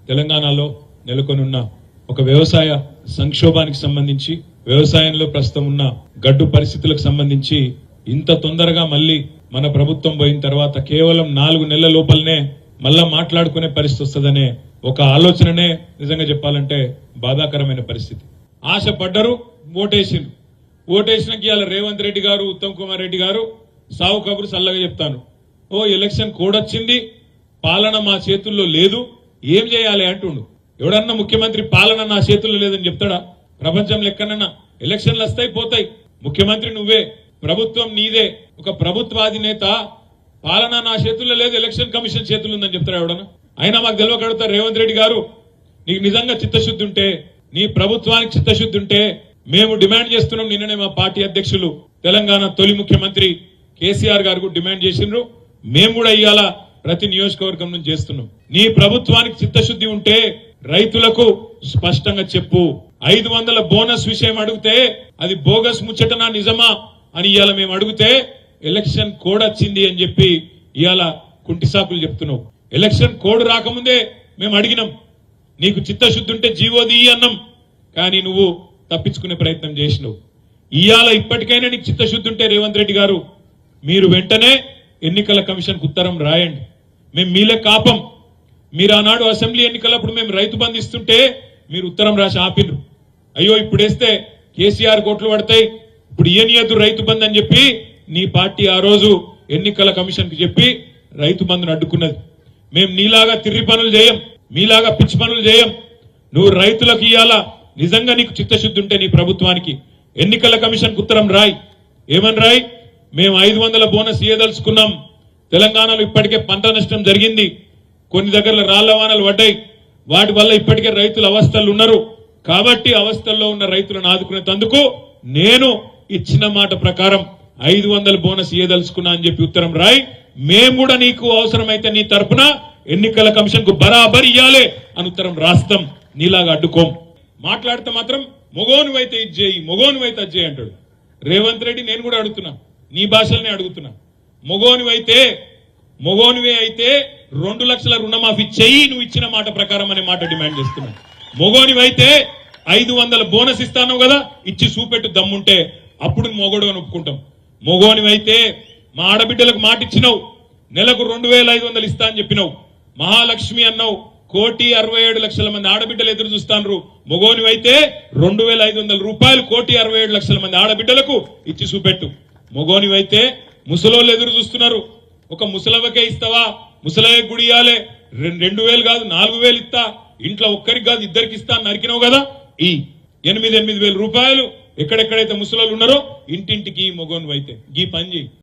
తెలంగాణలో నెలకొనున్న ఒక వ్యవసాయ సంక్షోభానికి సంబంధించి వ్యవసాయంలో ప్రస్తుతం ఉన్న గడ్డు పరిస్థితులకు సంబంధించి ఇంత తొందరగా మళ్ళీ మన ప్రభుత్వం పోయిన తర్వాత కేవలం 4 నెలల లోపలనే మళ్ళా మాట్లాడుకునే పరిస్థితి వస్తుందనే ఒక ఆలోచననే నిజంగా చెప్పాలంటే బాధాకరమైన పరిస్థితి. ఆశపడ్డరు, ఓటేసినకి ఇవాళ రేవంత్ రెడ్డి గారు, ఉత్తమ్ కుమార్ రెడ్డి గారు సావు కబురు సల్లగా చెప్తాను. ఎలక్షన్ కోడ్ వచ్చింది, పాలన మా చేతుల్లో లేదు, ఏం చేయాలి అంటుండు. ఎవడన్నా ముఖ్యమంత్రి పాలన నా చేతుల్లో లేదని చెప్తాడా? ప్రపంచంలో ఎక్కడన్నా ఎలక్షన్లు వస్తాయి పోతాయి, ముఖ్యమంత్రి నువ్వే, ప్రభుత్వం నీదే. ఒక ప్రభుత్వాధినేత పాలన నా చేతుల్లో లేదు, ఎలక్షన్ కమిషన్ చేతుల్లో ఉందని చెప్తారా ఎవడన్నా? అయినా మాకు తెలియకడుగుతారు, రేవంత్ రెడ్డి గారు నీకు నిజంగా చిత్తశుద్ధి ఉంటే, నీ ప్రభుత్వానికి చిత్తశుద్ధి ఉంటే మేము డిమాండ్ చేస్తున్నాం. నిన్ననే మా పార్టీ అధ్యక్షులు తెలంగాణ తొలి ముఖ్యమంత్రి కేసీఆర్ గారు డిమాండ్ చేసిండ్రు. మేము కూడా ఇవాళ ప్రతి నియోజకవర్గం నుంచి చేస్తున్నాం. నీ ప్రభుత్వానికి చిత్తశుద్ధి ఉంటే రైతులకు స్పష్టంగా చెప్పు. 500 బోనస్ విషయం అడిగితే అది బోగస్ ముచ్చటనా నిజమా అని ఇవాళ మేము అడిగితే ఎలక్షన్ కోడ్ వచ్చింది అని చెప్పి ఇవాళ కుంటి సాకులు చెప్తున్నావు. ఎలక్షన్ కోడ్ రాకముందే మేము అడిగినాం, నీకు చిత్తశుద్ధి ఉంటే జీవోది అన్నాం, కానీ నువ్వు తప్పించుకునే ప్రయత్నం చేసినావు. ఇవాళ ఇప్పటికైనా నీకు చిత్తశుద్ధి ఉంటే రేవంత్ రెడ్డి గారు మీరు వెంటనే ఎన్నికల కమిషన్ కు ఉత్తరం రాయండి. మేము మీలే కాపం. మీరు ఆనాడు అసెంబ్లీ ఎన్నికలప్పుడు మేము రైతు బంధు ఇస్తుంటే మీరు ఉత్తరం రాసి ఆపిన్రు. అయ్యో ఇప్పుడు వేస్తే కేసీఆర్ కోట్లు పడతాయి, ఇప్పుడు ఇయనియద్దు రైతు బంధు అని చెప్పి నీ పార్టీ ఆ రోజు ఎన్నికల కమిషన్ కి చెప్పి రైతు బంధును అడ్డుకున్నది. మేము నీలాగా తిర్రి పనులు చేయం, మీలాగా పిచ్చి పనులు చేయం. నువ్వు రైతులకు ఇయ్యాలా నిజంగా నీకు చిత్తశుద్ధి ఉంటే నీ ప్రభుత్వానికి ఎన్నికల కమిషన్ కు ఉత్తరం రాయి. ఏమని రాయి? మేము 500 బోనస్ ఇయ్యదలుచుకున్నాం. తెలంగాణలో ఇప్పటికే పంట నష్టం జరిగింది, కొన్ని దగ్గర రాళ్ల వానలు పడ్డాయి, వాటి వల్ల ఇప్పటికే రైతులు అవస్థలు ఉన్నారు. కాబట్టి అవస్థల్లో ఉన్న రైతులను ఆదుకునేందుకు నేను ఇచ్చిన మాట ప్రకారం 500 బోనస్ ఇయ్యదలుచుకున్నా అని చెప్పి ఉత్తరం రాయి. మేము కూడా నీకు అవసరమైతే నీ తరపున ఎన్నికల కమిషన్ కు బరాబర్ ఇయ్యాలి అని ఉత్తరం రాస్తాం. నీలాగా అడ్డుకోం. మాట్లాడితే మాత్రం మొగోనువైతే ఇది చేయి, మొగోనువైతే అది చేయి అంటాడు రేవంత్ రెడ్డి. నేను కూడా అడుగుతున్నా, నీ భాషలనే అడుగుతున్నా. మొగోనివే అయితే 2 లక్షల రుణమాఫీ చెయ్యి నువ్వు ఇచ్చిన మాట ప్రకారం అనే మాట డిమాండ్ చేస్తున్నా. మొగోనివైతే 500 బోనస్ ఇస్తాను కదా, ఇచ్చి చూపెట్టు దమ్ముంటే, అప్పుడు మొగోడు అని ఒప్పుకుంటాం. మొగోనివైతే మా ఆడబిడ్డలకు మాట ఇచ్చినావు, నెలకు 2500 ఇస్తా అని చెప్పినావు. మహాలక్ష్మి అన్నావు, 1,67,00,000 మంది ఆడబిడ్డలు ఎదురు చూస్తాను. మొగోనివైతే 2,500 రూపాయలు 1,67,00,000 మంది ఆడబిడ్డలకు ఇచ్చి చూపెట్టు. మొగోనివైతే ముసలోళ్ళు ఎదురు చూస్తున్నారు, ఒక ముసలవ్వకే ఇస్తావా? ముసలయ్య గుడి ఇవ్వాలి, 2,000 కాదు 4,000 ఇస్తా, ఇంట్లో ఒక్కరికి కాదు ఇద్దరికి ఇస్తా నరికినావు కదా, ఈ 8,000 రూపాయలు ఎక్కడెక్కడైతే ముసలోళ్ళు ఉన్నారో ఇంటింటికి మొగోనివైతే ఈ పని చేయి.